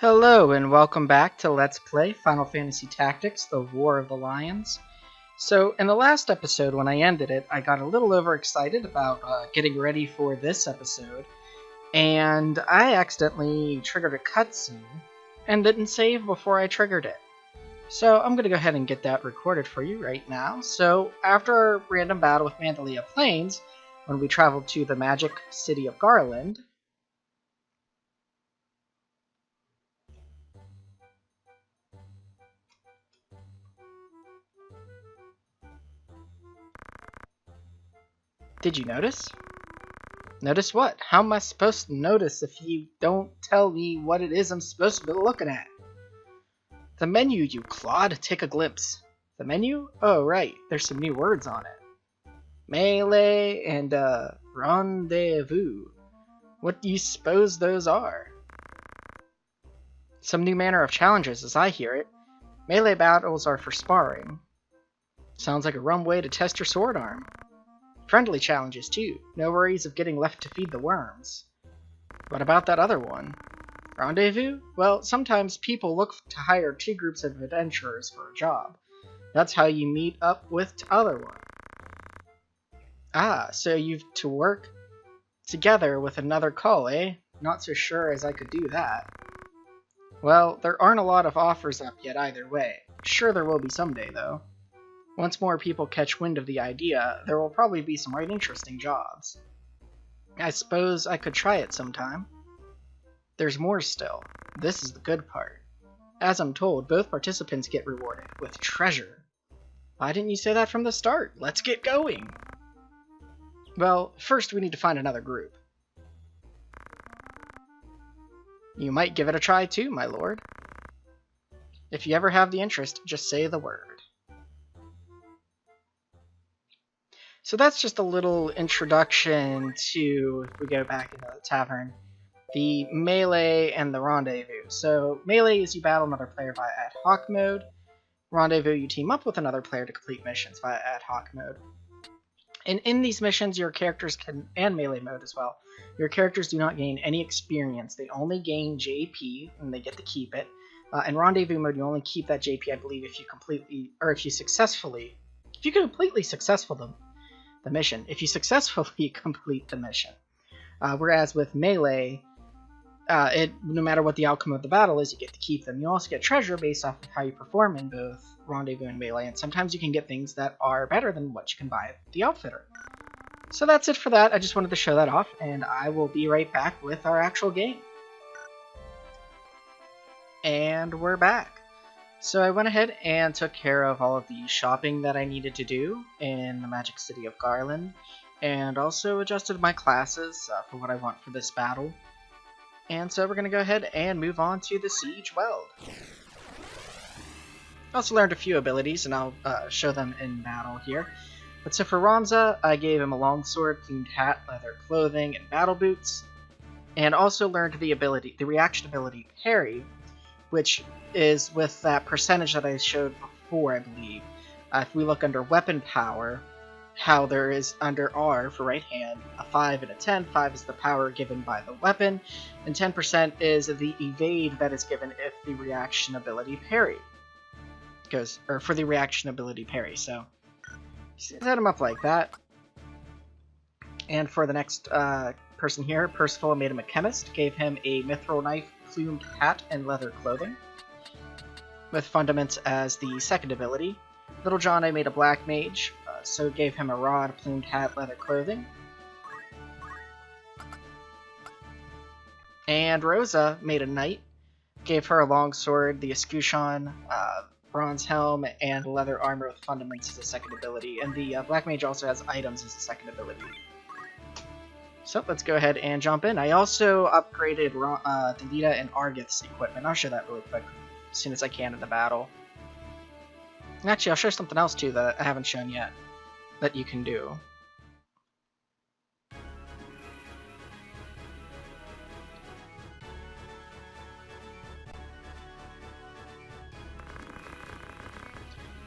Hello and welcome back to Let's Play Final Fantasy Tactics: The War of the Lions. So in the last episode when I ended it, I got a little overexcited about getting ready for this episode, and I accidentally triggered a cutscene and didn't save before I triggered it. So I'm going to go ahead and get that recorded for you right now. So after our random battle with Mandalaya Plains, when we traveled to the magic city of Garland, did you notice? Notice what? How am I supposed to notice if you don't tell me what it is I'm supposed to be looking at? The menu, you clod. Take a glimpse. The menu? Oh, right. There's some new words on it. Melee and, rendezvous. What do you suppose those are? Some new manner of challenges, as I hear it. Melee battles are for sparring. Sounds like a rum way to test your sword arm. Friendly challenges, too. No worries of getting left to feed the worms. What about that other one? Rendezvous? Well, sometimes people look to hire two groups of adventurers for a job. That's how you meet up with the other one. Ah, so you've to work together with another cull, eh? Not so sure as I could do that. Well, there aren't a lot of offers up yet either way. Sure there will be someday, though. Once more people catch wind of the idea, there will probably be some right interesting jobs. I suppose I could try it sometime. There's more still. This is the good part. As I'm told, both participants get rewarded with treasure. Why didn't you say that from the start? Let's get going! Well, first we need to find another group. You might give it a try too, my lord. If you ever have the interest, just say the word. So that's just a little introduction to, if we go back into the tavern, the melee and the rendezvous. So melee is you battle another player via ad hoc mode. Rendezvous, you team up with another player to complete missions via ad hoc mode. And in these missions, your characters can, and melee mode as well, your characters do not gain any experience. They only gain JP, and they get to keep it. In rendezvous mode, you only keep that JP, I believe, if you completely complete the mission. Whereas with melee, no matter what the outcome of the battle is, you get to keep them. You also get treasure based off of how you perform in both rendezvous and melee, and sometimes you can get things that are better than what you can buy at the outfitter. So that's it for that. I just wanted to show that off, and I will be right back with our actual game. And we're back. So I went ahead and took care of all of the shopping that I needed to do in the magic city of Garland, and also adjusted my classes for what I want for this battle. And so we're going to go ahead and move on to the Siedge Weald. I also learned a few abilities, and I'll show them in battle here. But so for Ramza, I gave him a longsword, plumed hat, leather clothing, and battle boots. And also learned the reaction ability Parry, which is with that percentage that I showed before, I believe. If we look under weapon power, how there is under R for right hand, a 5 and a 10. 5 is the power given by the weapon, and 10% is the evade that is given if the reaction ability parry goes, or for the reaction ability parry. So set him up like that. And for the next person here, Percival made him a chemist, gave him a mithril knife, plumed hat, and leather clothing, with fundaments as the second ability. Little John I made a black mage, so gave him a rod, plumed hat, leather clothing. And Rosa made a knight, gave her a longsword, the escutcheon, bronze helm, and leather armor with fundaments as a second ability. And the black mage also has items as a second ability. So let's go ahead and jump in. I also upgraded Delita and Argith's equipment. I'll show that really quick as soon as I can in the battle. And actually, I'll show something else too that I haven't shown yet that you can do.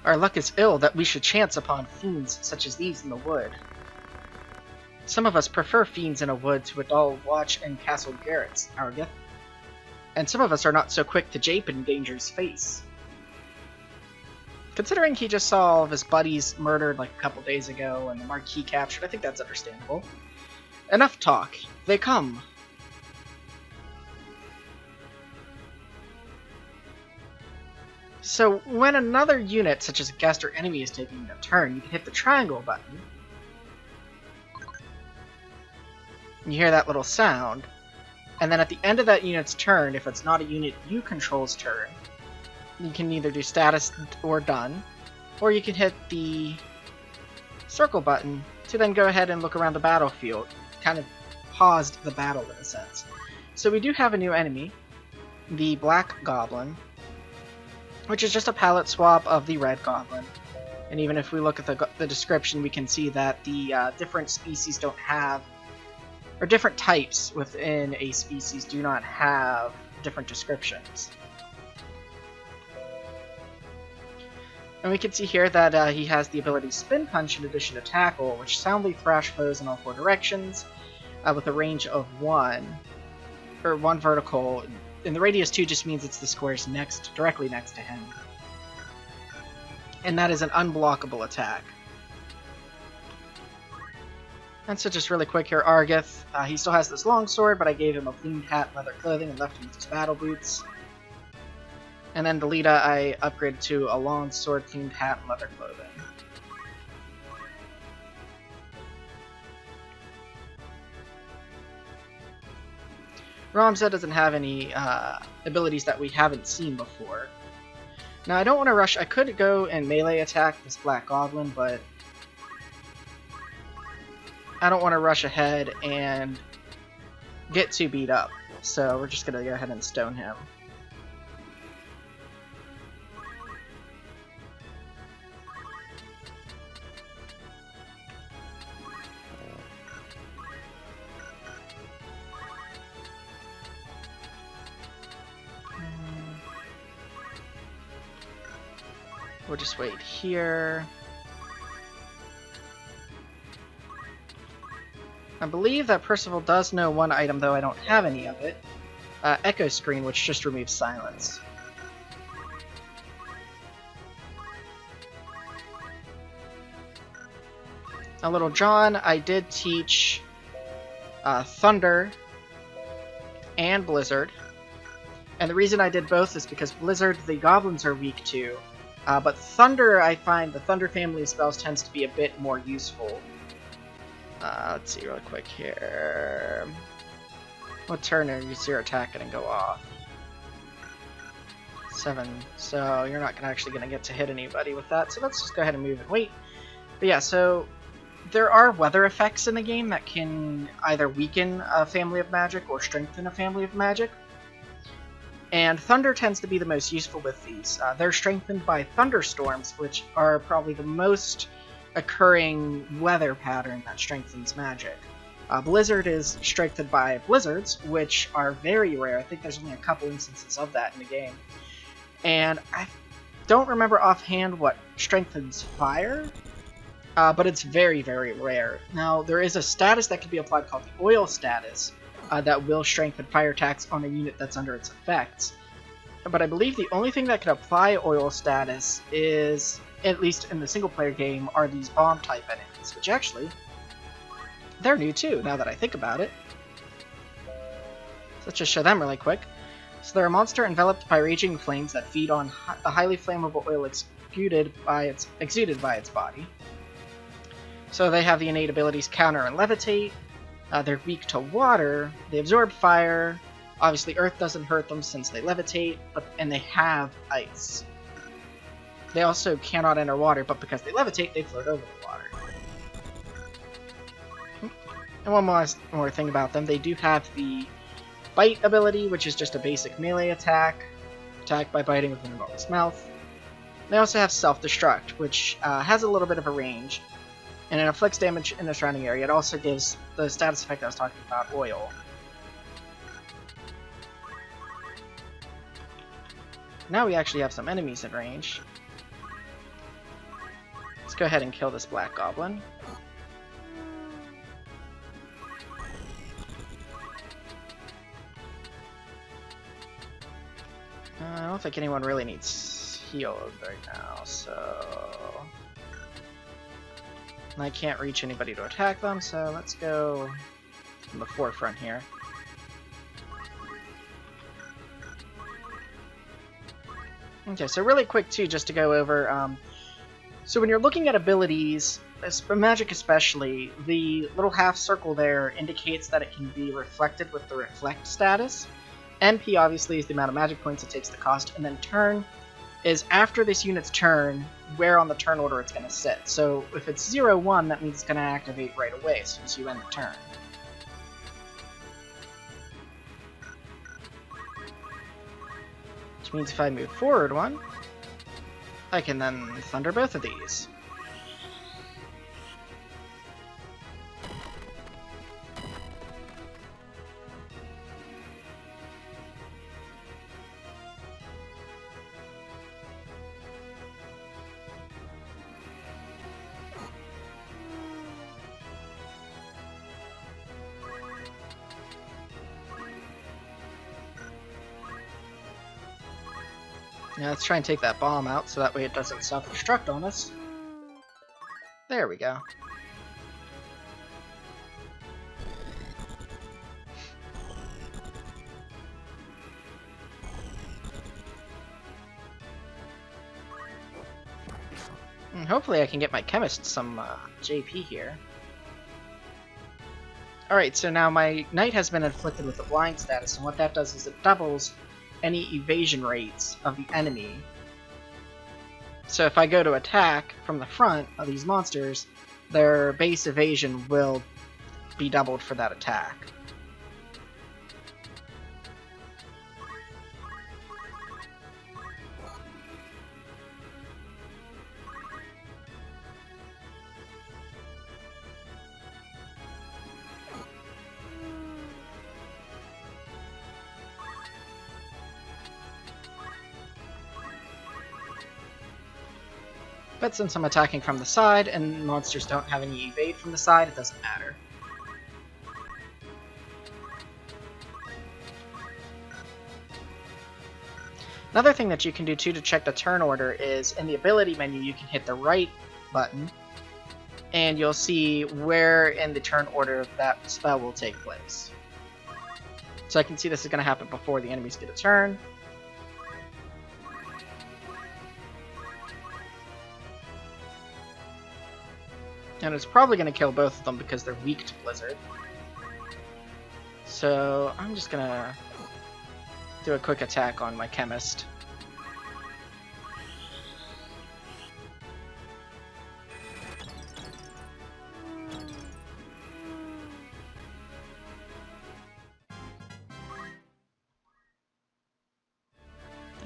Our luck is ill that we should chance upon fiends such as these in the wood. Some of us prefer fiends in a wood to a dull watch in Castle Garrett's, Argith. And some of us are not so quick to jape in danger's face. Considering he just saw all of his buddies murdered like a couple days ago and the Marquis captured, I think that's understandable. Enough talk. They come. So when another unit, such as a guest or enemy, is taking a turn, you can hit the triangle button. And you hear that little sound. And then at the end of that unit's turn, if it's not a unit you control's turn, you can either do status or done, or you can hit the circle button to then go ahead and look around the battlefield. Kind of paused the battle in a sense. So we do have a new enemy, the Black Goblin, which is just a palette swap of the Red Goblin. And even if we look at the description, we can see that the different species don't have, or different types within a species do not have different descriptions. And we can see here that he has the ability Spin Punch in addition to Tackle, which soundly thrash foes in all 4 directions, with a range of 1 vertical, and the radius 2 just means it's the squares directly next to him. And that is an unblockable attack. And so just really quick here, Argith, he still has this longsword, but I gave him a plumed hat, leather clothing, and left him with his battle boots. And then Delita, I upgraded to a longsword, plumed hat, and leather clothing. Ramza doesn't have any abilities that we haven't seen before. Now I don't want to rush. I could go and melee attack this Black Goblin, but I don't want to rush ahead and get too beat up. So we're just going to go ahead and stone him. We'll just wait here. I believe that Percival does know one item, though I don't have any of it. Echo Screen, which just removes silence. Now, Little John, I did teach Thunder and Blizzard. And the reason I did both is because Blizzard, the goblins are weak to. But Thunder, I find the Thunder family of spells tends to be a bit more useful. Let's see real quick here. What turn are your attack going to go off? 7. So you're not actually going to get to hit anybody with that. So let's just go ahead and move and wait. But yeah, so there are weather effects in the game that can either weaken a family of magic or strengthen a family of magic. And Thunder tends to be the most useful with these. They're strengthened by thunderstorms, which are probably the most occurring weather pattern that strengthens magic. Blizzard is strengthened by blizzards, which are very rare. I think there's only a couple instances of that in the game. And I don't remember offhand what strengthens fire, but it's very, very rare. Now, there is a status that can be applied called the Oil status, that will strengthen fire attacks on a unit that's under its effects. But I believe the only thing that can apply Oil status is, at least in the single-player game, are these bomb-type enemies, which actually, they're new too, now that I think about it. So let's just show them really quick. So they're a monster enveloped by raging flames that feed on a highly flammable oil exuded by its body. So they have the innate abilities Counter and Levitate. They're weak to water, they absorb fire, obviously earth doesn't hurt them since they levitate, and they have ice. They also cannot enter water, but because they levitate, they float over the water. And one more thing about them, they do have the Bite ability, which is just a basic melee attack by biting with an enormous mouth. They also have Self-Destruct, which has a little bit of a range, and it inflicts damage in the surrounding area. It also gives the status effect I was talking about, Oil. Now we actually have some enemies in range. Let's go ahead and kill this Black Goblin. don't think anyone really needs healed right now, so... I can't reach anybody to attack them, so let's go from the forefront here. Okay, so really quick too, just to go over, so when you're looking at abilities, magic especially, the little half circle there indicates that it can be reflected with the reflect status. NP obviously is the amount of magic points it takes to cost, and then turn is after this unit's turn, where on the turn order it's going to sit. So if it's 0-1, that means it's going to activate right away as soon as you end the turn. Which means if I move forward one, I can then thunder both of these. Now let's try and take that bomb out so that way it doesn't self-destruct on us. There we go. And hopefully I can get my chemist some JP here. Alright, so now my knight has been inflicted with the blind status, and what that does is it doubles any evasion rates of the enemy. So if I go to attack from the front of these monsters, their base evasion will be doubled for that attack. But since I'm attacking from the side, and monsters don't have any evade from the side, it doesn't matter. Another thing that you can do too to check the turn order is in the ability menu you can hit the right button, and you'll see where in the turn order that spell will take place. So I can see this is going to happen before the enemies get a turn. And it's probably going to kill both of them because they're weak to Blizzard. So I'm just going to do a quick attack on my chemist.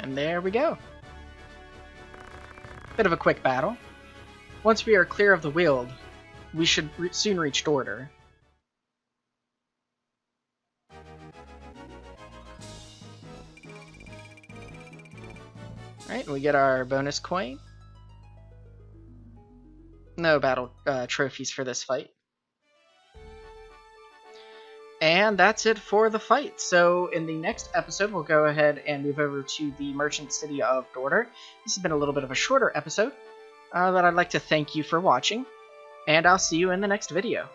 And there we go. Bit of a quick battle. Once we are clear of the Weald, we should soon reach Dorter. Alright, we get our bonus coin. No battle trophies for this fight. And that's it for the fight. So in the next episode, we'll go ahead and move over to the merchant city of Dorter. This has been a little bit of a shorter episode. But I'd like to thank you for watching, and I'll see you in the next video.